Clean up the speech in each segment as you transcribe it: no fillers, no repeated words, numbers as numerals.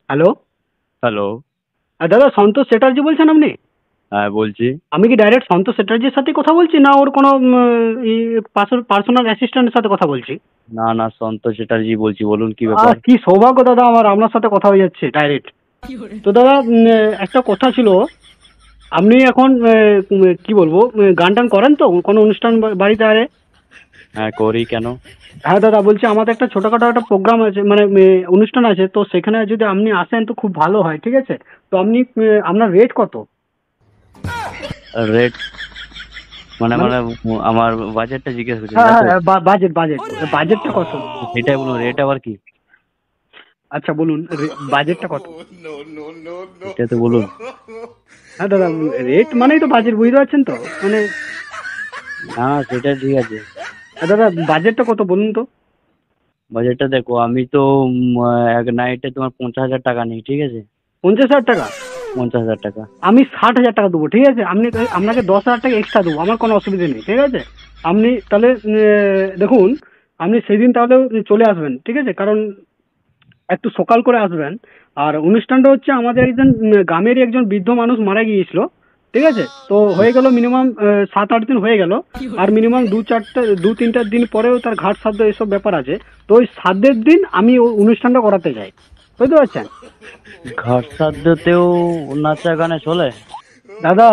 Hello. Hello. দাদা সন্তোষ চ্যাটার্জি বলছেন আপনি? হ্যাঁ, বলছি। আমি কি ডাইরেক্ট সন্তোষ চ্যাটার্জির সাথে কথা বলছি, না ওর কোনো পার্সোনাল অ্যাসিস্ট্যান্টের সাথে কথা বলছি? না, না, সন্তোষ চ্যাটার্জি বলছি। বলুন কি ব্যাপার? কি সৌভাগ্য দাদা, আমার আপনার সাথে কথা হয়ে যাচ্ছে ডাইরেক্ট। তো দাদা, একটা কথা ছিল। আপনি এখন কি বলবো, গান টান করেন তো কোনো অনুষ্ঠান বাড়িতে আরে? হ্যাঁ, করি। কেন? হ্যাঁ দাদা, বলছি আমাদের একটা ছোটখাটো একটা প্রোগ্রাম আছে, মানে অনুষ্ঠান আছে, তো সেখানে যদি আপনি আসেন তো খুব ভালো হয়, ঠিক আছে? তো আপনি আপনার রেট কত? রেট মানে মানে মানে আমার বাজেটটা জিজ্ঞেস করছেন, হ্যাঁ তাই তো? হ্যাঁ, বাজেট বাজেট বাজেটটা কত? সেটাই বলুন, রেট আবার কি? আচ্ছা বলুন, বাজেটটা কত? এটা তো বলুন। হ্যাঁ দাদা, রেট মানেই তো বাজেট, বুঝতে পারছেন তো মানে। না, না, সেটা ঠিক আছে। দাদা বাজেটটা কত বলুন তো? বাজেটটা দেখো, আমি তো এক নাইটে তোমার 50,000 টাকা নিই, ঠিক আছে? 50,000 টাকা? 50,000 টাকা। আমি 60,000 টাকা দেবো, ঠিক আছে? আপনাকে 10,000 টাকা এক্সট্রা দেবো, আমার কোনো অসুবিধা নেই, ঠিক আছে? আপনি তাহলে দেখুন, আপনি সেদিন তাহলে চলে আসবেন, ঠিক আছে? কারণ একটু সকাল করে আসবেন। আর অনুষ্ঠানটা হচ্ছে আমাদের একজন গ্রামেরই একজন বৃদ্ধ মানুষ মারা গিয়েছিল, ঠিক আছে? তো হয়ে গেল মিনিমাম 7-8 দিন হয়ে গেল। আর মিনিমাম 2-3টা দিন পরেও তার ঘাট শ্রাদ্ধ এসব ব্যাপার আছে। তো ওই শ্রাদ্ধের দিন আমি ওই অনুষ্ঠানটা করাতে চাই, বুঝতে পারছেন? ঘর শ্রাদ্ধতেও নাচা গানে চলে? দাদা,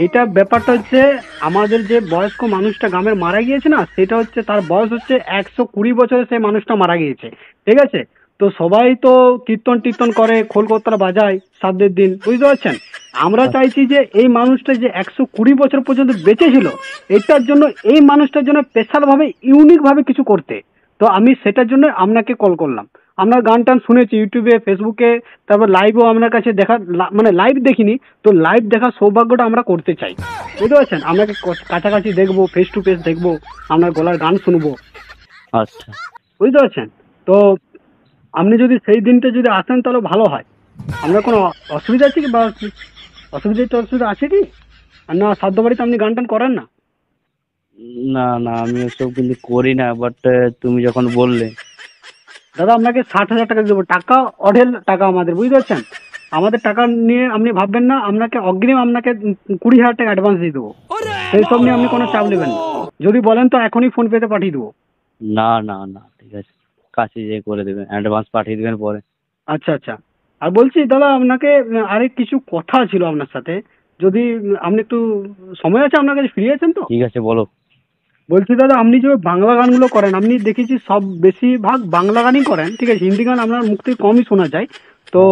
এটা ব্যাপারটা হচ্ছে, আমাদের যে বয়স্ক মানুষটা গ্রামের মারা গিয়েছে না, সেটা হচ্ছে তার বয়স হচ্ছে 120 বছরে সেই মানুষটা মারা গিয়েছে, ঠিক আছে? তো সবাই তো কীর্তন টির্তন করে, খোল করতাল বাজায় শ্রাদ্ধের দিন, বুঝতে পারছেন? আমরা চাইছি যে এই মানুষটা যে 120 বছর পর্যন্ত বেঁচে ছিল, এটার জন্য এই মানুষটার জন্য স্পেশালভাবে ইউনিকভাবে কিছু করতে। তো আমি সেটার জন্য আপনাকে কল করলাম। আপনার গান টান শুনেছি ইউটিউবে, ফেসবুকে, তারপর লাইভও আপনার কাছে দেখা, মানে লাইভ দেখিনি, তো লাইভ দেখার সৌভাগ্যটা আমরা করতে চাই, বুঝতে পারছেন? আপনাকে কাছাকাছি দেখবো, ফেস টু ফেস দেখবো, আপনার গলার গান শুনবো, আচ্ছা। বুঝতে পারছেন? তো আপনি যদি সেই দিনটা যদি আসেন তাহলে ভালো হয়। আপনার কোনো অসুবিধা আছে কি, বা অসুবিধা আছে কি? আর না সাধ্য বাড়িতে আপনি গান টান করেন না? না, না, আমি ওসব কিন্তু করি না, বাট তুমি যখন বললে। দাদা আপনাকে 60,000 টাকা দেবো, টাকা অঢেল টাকা আমাদের, বুঝতে পারছেন? আমাদের টাকা নিয়ে আপনি ভাববেন না, আপনাকে অগ্রিম আপনাকে 20,000 টাকা অ্যাডভান্স দিয়ে দেবো। সেই সব নিয়ে আপনি কোনো চাপ নেবেন না। যদি বলেন তো এখনই ফোন পেতে পাঠিয়ে দেবো। না, না, না, ঠিক আছে। কাছে যেয়ে করে দেবেন, অ্যাডভান্স পাঠিয়ে দেবেন পরে। আচ্ছা আচ্ছা। আর বলছি দাদা, আপনাকে আরেক কিছু কথা ছিল আপনার সাথে। যদি আপনি একটু সময় আছে আপনার কাছে, ফ্রি আছেন তো? ঠিক আছে, বলো। বলছি দাদা, আপনি যে বাংলা গানগুলো করেন, আপনি দেখেছি সব বেশিরভাগ বাংলা গানই করেন, ঠিক আছে? হিন্দি গান আপনার মুখ থেকে কমই শোনা যায়। তো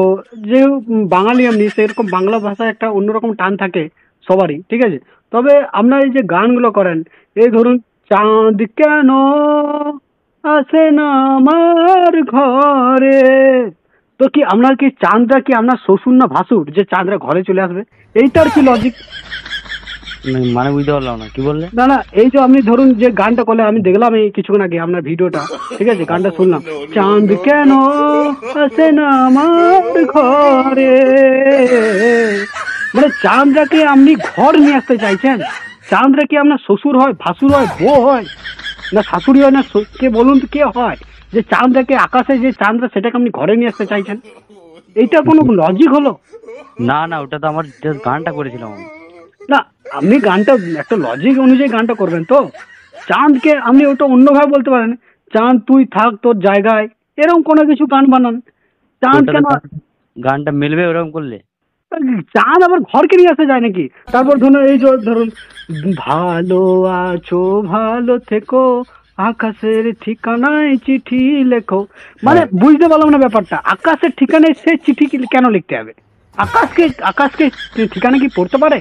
যে বাঙালি আপনি, সেরকম বাংলা ভাষায় একটা অন্যরকম টান থাকে সবারই, ঠিক আছে? তবে আপনার এই যে গানগুলো করেন, এই ধরুন, চাঁদ কেন আসে না আমার ঘরে, তো কি আপনার কি চাঁদরা কি আপনার শ্বশুর না ভাসুর যে চাঁদরা ঘরে চলে আসবে? এইটার কি লজিক? মানে বুঝতে পারলাম না, কি বললে? না না, এই যে আপনি ধরুন যে গানটা করলেন, আমি দেখলাম এই কিছুক্ষণ আগে আপনার ভিডিওটা, ঠিক আছে? গানটা শুনলাম, চাঁদ কেন আসে না আমার ঘরে, মানে চাঁদটাকে আপনি ঘর নিয়ে আসতে চাইছেন? চাঁদরা কি আপনার শ্বশুর হয়, ভাসুর হয়, বউ হয়, না শাশুড়ি হয়, না কে বলুন তো, কে হয়? যে চাঁদটাকে আকাশে যে চাঁদরা, সেটাকে আপনি ঘরে নিয়ে আসতে চাইছেন? এইটা কোনো লজিক হলো? না, না, ওটা তো আমার জাস্ট গানটা করেছিলাম আমি। না, আপনি গানটা একটা লজিক অনুযায়ী গানটা করবেন তো। চাঁদকে আপনি ওটা অন্যভাবে বলতে পারেন, চাঁদ তুই থাক তোর জায়গায়, এরকম কোনো কিছু গান বানান। তো চাঁদ ওটা তো কেন? গানটা মিলবে ওরকম করলে? চাঁদ আবার ঘরকে নিয়ে আসা যায় নাকি? তারপর ধরুন, এই যে ধরুন, ভালো আছো ভালো থেকো, আকাশের ঠিকানায় চিঠি লেখো, মানে হ্যাঁ। বুঝতে পারলাম না ব্যাপারটা। আকাশের ঠিকানায় সে চিঠি কেন লিখতে হবে? আকাশকে ঠিকানা কি পড়তে পারে?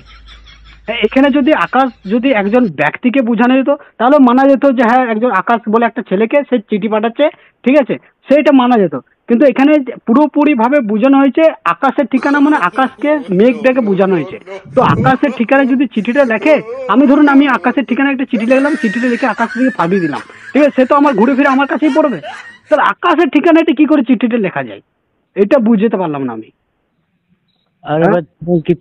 এখানে যদি আকাশ যদি একজন ব্যক্তিকে বোঝানো যেত, তাহলে মানা যেত যে হ্যাঁ, একজন আকাশ বলে একটা ছেলেকে সে চিঠি পাঠাচ্ছে, ঠিক আছে? সেটা মানা যেত। কিন্তু এখানে পুরোপুরি ভাবে বোঝানো হয়েছে আকাশের ঠিকানা, মানে আকাশকে মেঘটাকে বোঝানো হয়েছে। তো আকাশের ঠিকানায় যদি চিঠিটা লেখে, আমি ধরুন আমি আকাশের ঠিকানায় একটা চিঠি লিখলাম, চিঠিটা লিখে আকাশ থেকে পাঠিয়ে দিলাম, ঠিক আছে? সে তো আমার ঘুরে ফিরে আমার কাছেই পড়বে। তাহলে আকাশের ঠিকানাটা কি করে চিঠিটা লেখা যায়? এটা বুঝতে পারলাম না আমি। আর হ্যাঁ? এবার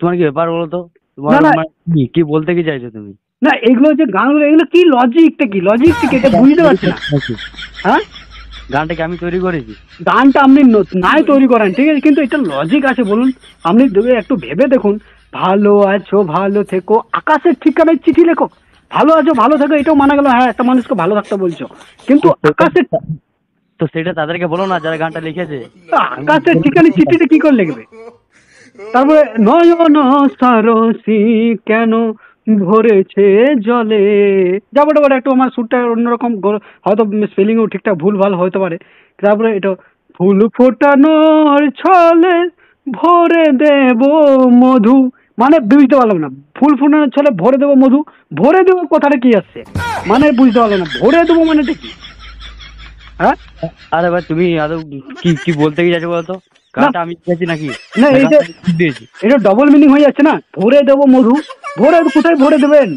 তোমার কি ব্যাপার বলো তো? তোমার না না, মানে কি বলতে কি চাইছো তুমি? না এগুলো যে গানগুলো, এগুলো কি লজিকটা কি এটা বুঝতে পারছি না। হ্যাঁ? গানটা কি আমি তৈরি করেছি? গানটা আপনি নাই তৈরি করেন, ঠিক আছে, কিন্তু এটা লজিক আছে বলুন? আপনি একটু ভেবে দেখুন। ভালো আছো ভালো থেকো, আকাশের ঠিকানায় চিঠি লেখো। ভালো আছো ভালো থেকো, এটাও মানা গেল, হ্যাঁ একটা মানুষকে ভালো থাকতে বলছো, কিন্তু আকাশের তো সেটা তাদেরকে বলো না যারা গানটা লিখেছে। আকাশের ঠিকানায় চিঠিতে কি করে লিখবে? তারপরে নয়ন সারসি কেন ভরেছে জলে, যাবো বলে একটু আমার সুরটা অন্যরকম হয়তো স্পেলিংও ঠিকঠাক ভুল ভাল হতে পারে। তারপরে এটা ফুল ফোটানোর ছলে ভরে দেব মধু, মানে বুঝতে পারলাম না, ফুল ফোটানোর ছলে ভরে দেবো মধু, ভরে দেবো কথাটা কি আসছে, মানে বুঝতে পারলাম না, ভরে দেবো মানেটা কি? হ্যাঁ, আরে ভাই তুমি আদৌ কি কি বলতে কি যাচ্ছো বলতো? গানটা আমি লিখেছি নাকি? না না এই যে গানটা আমি দিয়েছি? এটা ডবল মিনিং হয়ে যাচ্ছে না, ভরে দেবো মধু, ভরে কোথায় ভরে দেবেন?